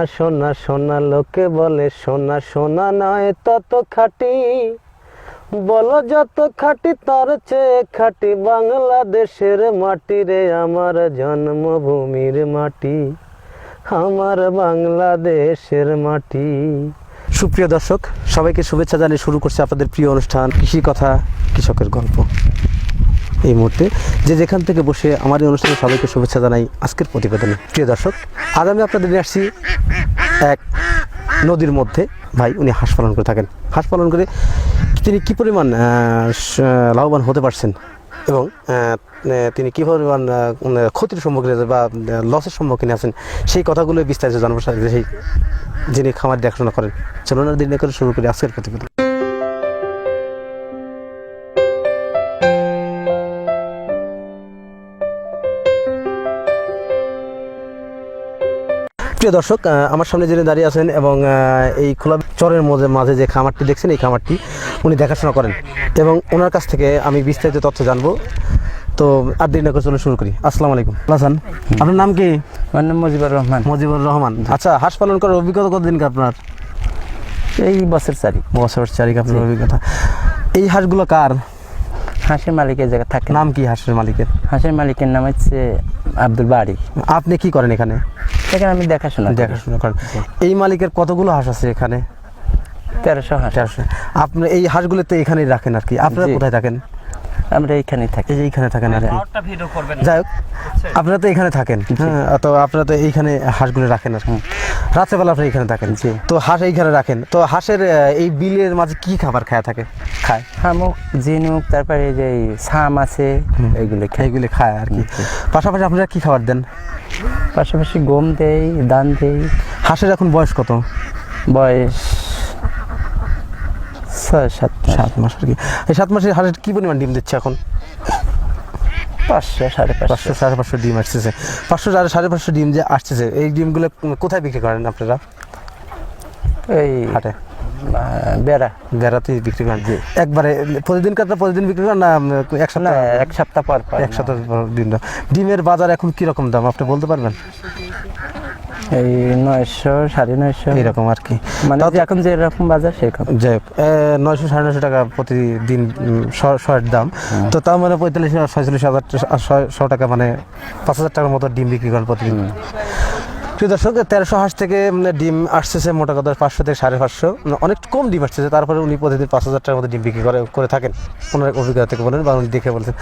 সোনা সোনা সোনা লোকে বলে সোনা সোনা নয় তত খাঁটি, বলো যত খাঁটি তার চেয়ে খাঁটি বাংলাদেশের মাটি রে, আমার জন্মভূমির মাটি, আমার বাংলাদেশের মাটি। সুপ্রিয় দর্শক, সবাইকে শুভেচ্ছা জানিয়ে শুরু করছে আপনাদের প্রিয় অনুষ্ঠান কৃষি কথা, কৃষকের গল্প। এই মুহূর্তে যে যেখান থেকে বসে আমার এই অনুষ্ঠানে সবাইকে শুভেচ্ছা জানাই আজকের প্রতিবেদনে। প্রিয় দর্শক, আজ আমি আপনাদের নিয়ে আসছি এক নদীর মধ্যে। ভাই উনি হাঁস পালন করে থাকেন। হাঁস পালন করে তিনি কী পরিমাণ লাভবান হতে পারছেন এবং তিনি কী পরিমাণ ক্ষতির সম্মুখীন বা লসের সম্মুখীন আছেন, সেই কথাগুলো বিস্তারিত জানবো সেই যিনি খামার দেখাশোনা করেন। চলুন আর দিন করে শুরু করি আজকের প্রতিবেদন। প্রিয় দর্শক, আমার সামনে যিনি দাঁড়িয়ে আছেন এবং এই খোলা চরের মাঝে যে খামারটি দেখছেন, এই খামারটি উনি দেখাশোনা করেন এবং ওনার কাছ থেকে আমি বিস্তারিত তথ্য জানবো। তো আর দেরি না করে চলে শুরু করি। আসসালামু আলাইকুম। হাসান, আপনার নাম কি? আমার নাম মুজিবুর রহমান। মুজিবুর রহমান। আচ্ছা, হাঁস পালন করার অভিজ্ঞতা কতদিন আপনার? এই বছর চারিক আপনার অভিজ্ঞতা। এই হাঁসগুলো কার? হাঁসের মালিকের জায়গা থাকে। নাম কি হাঁসের মালিকের? হাঁসের মালিকের নাম হচ্ছে আব্দুল বাড়ি। আপনি কি করেন এখানে? এখানে আমি দেখাশোনা করেন। এই মালিকের কতগুলো হাঁস আছে এখানে? 1300 হাঁস। 1300। আপনি এই হাঁসগুলো তো এখানেই রাখেন আর কি? আপনারা কোথায় থাকেন? আমরা এইখানেই থাকি। এইখানে থাকেন আর কি। যাই হোক, আপনারা তো এখানে থাকেন, হ্যাঁ, তো আপনারা তো এইখানে হাঁসগুলো রাখেন আর কি। রাত্রেবেলা আপনারা এইখানে থাকেন। তো হাঁস এইখানে রাখেন। তো হাঁসের এই বিলের মাঝে কি খাবার খায়? শামুক, ঝিনুক, তারপরে যে ছাম আছে এইগুলো খায় আর কি। পাশাপাশি আপনারা কি খাবার দেন? পাশাপাশি গম দেই, ধান দেই। হাঁসের এখন বয়স কত? বয়স 6-7 মাস আর কি। এই 7 মাসে হাঁসের কি পরিমাণ ডিম দিচ্ছে এখন? 500-550 ডিম আসতেছে। 500-550 ডিম যে আসতেছে, এই ডিমগুলো কোথায় বিক্রি করেন আপনারা? এই হাটে বেড়াতে বিক্রি করেন? একবারে প্রতিদিন বিক্রি করেন না এক সপ্তাহ পর? এক সপ্তাহ পর ডিমের বাজার এখন কিরকম দাম আপনি বলতে পারবেন? এই 900-950 এরকম আর কি। মানে এখন যেরকম বাজার সেরকম। যাই হোক, 900-950 টাকা প্রতিদিন শয়ের দাম। তো তার মানে 45,000-46,000 টাকা, মানে 5,000 টাকার মতো ডিম বিক্রি করেন প্রতিদিন। প্রিয় দর্শক, 1300 হাঁস থেকে ডিম আসতেছে মোটা কথা 500 থেকে 550, অনেক কম ডিম আসতেছে। তারপরে উনি প্রতিদিন 5,000 টাকার মতো ডিম বিক্রি করে থাকেন। ওনার অভিজ্ঞতা থেকে বলেন বা উনি দেখে বলছেন।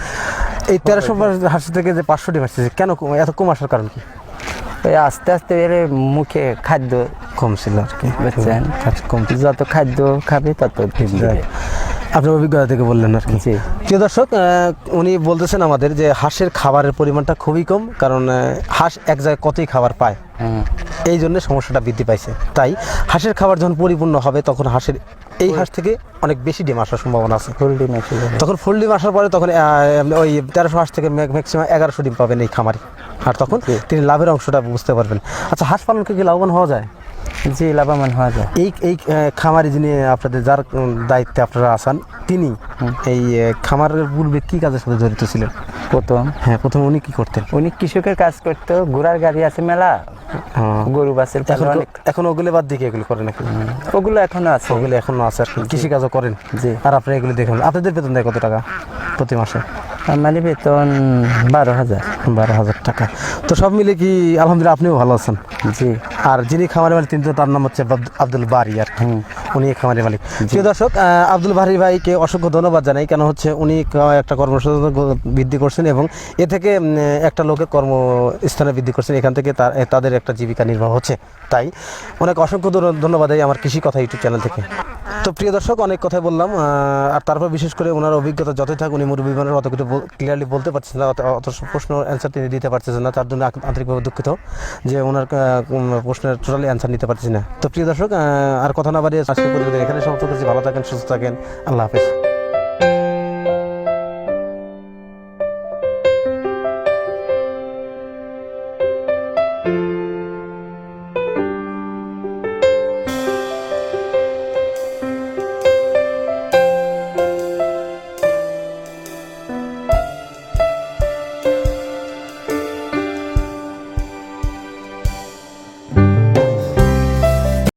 এই 1300 হাঁস থেকে যে 500 ডিম আসতেছে, কেন এত কম আসার কারণ কি? আস্তে আস্তে এর মুখে খাদ্য কম ছিল আর কি। কম, যত খাদ্য খাবে তত ডিম দেবে। আপনার অভিজ্ঞতা থেকে বললেন আর কি। প্রিয় দর্শক, উনি বলতেছেন আমাদের যে হাঁসের খাবারের পরিমাণটা খুবই কম, কারণ হাঁস এক জায়গায় কতই খাবার পায়, এই জন্য সমস্যাটা বৃদ্ধি পাইছে। তাই হাঁসের খাবার যখন পরিপূর্ণ হবে তখন এই হাঁস থেকে অনেক বেশি ডিম আসার সম্ভাবনা আছে। তখন ফুল ডিম আসার পরে তখন ওই 1300 হাঁস থেকে ম্যাক্সিমাম 1100 ডিম পাবেন এই খামারে, আর তখন তিনি লাভের অংশটা বুঝতে পারবেন। আচ্ছা, হাঁস পালনকে কি লাভবান হওয়া যায়? জি, লাভবান হওয়া যায়। এই খামারে যিনি আপনাদের যার দায়িত্বে আপনারা আছেন, তিনি এই খামারের পূর্বে কি কাজের সাথে জড়িত ছিলেন? প্রথম উনি কি করতেন? উনি কৃষকের কাজ করতো। ঘোড়ার গাড়ি আছে মেলা, গরু বাছুর। এখন ওগুলো বাদ দিয়ে এগুলো করে নাকি? ওগুলো এখনো আছে আর কি। কৃষিকাজও করেন? জি। আর আপনারা এগুলো দেখুন। আপনাদের বেতন দেয় কত টাকা প্রতি মাসে? আমার বেতন 12,000 টাকা। তো সব মিলে কি আলহামদুলিল্লাহ আপনিও ভালো আছেন? জি। আর যিনি খামারের মালিক তিনি তো, তার নাম হচ্ছে আব্দুল বাড়ি আর কি। উনি খামারের মালিক। প্রিয় দর্শক, আব্দুল বাড়ি ভাইকে অসংখ্য ধন্যবাদ জানাই। কেন হচ্ছে উনি একটা কর্মসংস্থান বৃদ্ধি করছেন এবং এ থেকে একটা লোকের কর্মস্থানে বৃদ্ধি করছেন। এখান থেকে তাদের একটা জীবিকা নির্বাহ হচ্ছে। তাই অনেক অসংখ্য ধন্যবাদ আমার কৃষি কথা ইউটিউব চ্যানেল থেকে। তো প্রিয় দর্শক, অনেক কথাই বললাম, আর তারপর বিশেষ করে ওনার অভিজ্ঞতা যতই থাক, উনি মুরব্বী মানুষ অত কিছু ক্লিয়ারলি বলতে পারছেন না, অত প্রশ্ন অ্যান্সার তিনি দিতে পারছেন না। তার জন্য আন্তরিকভাবে দুঃখিত যে ওনার প্রশ্নের টোটালি অ্যান্সার নিতে পারছি না। তো প্রিয় দর্শক, আর কথা না বাড়িয়ে আজকে পর্যন্ত এখানে সমাপ্ত করছি। ভালো থাকেন, সুস্থ থাকেন। আল্লাহ হাফেজ।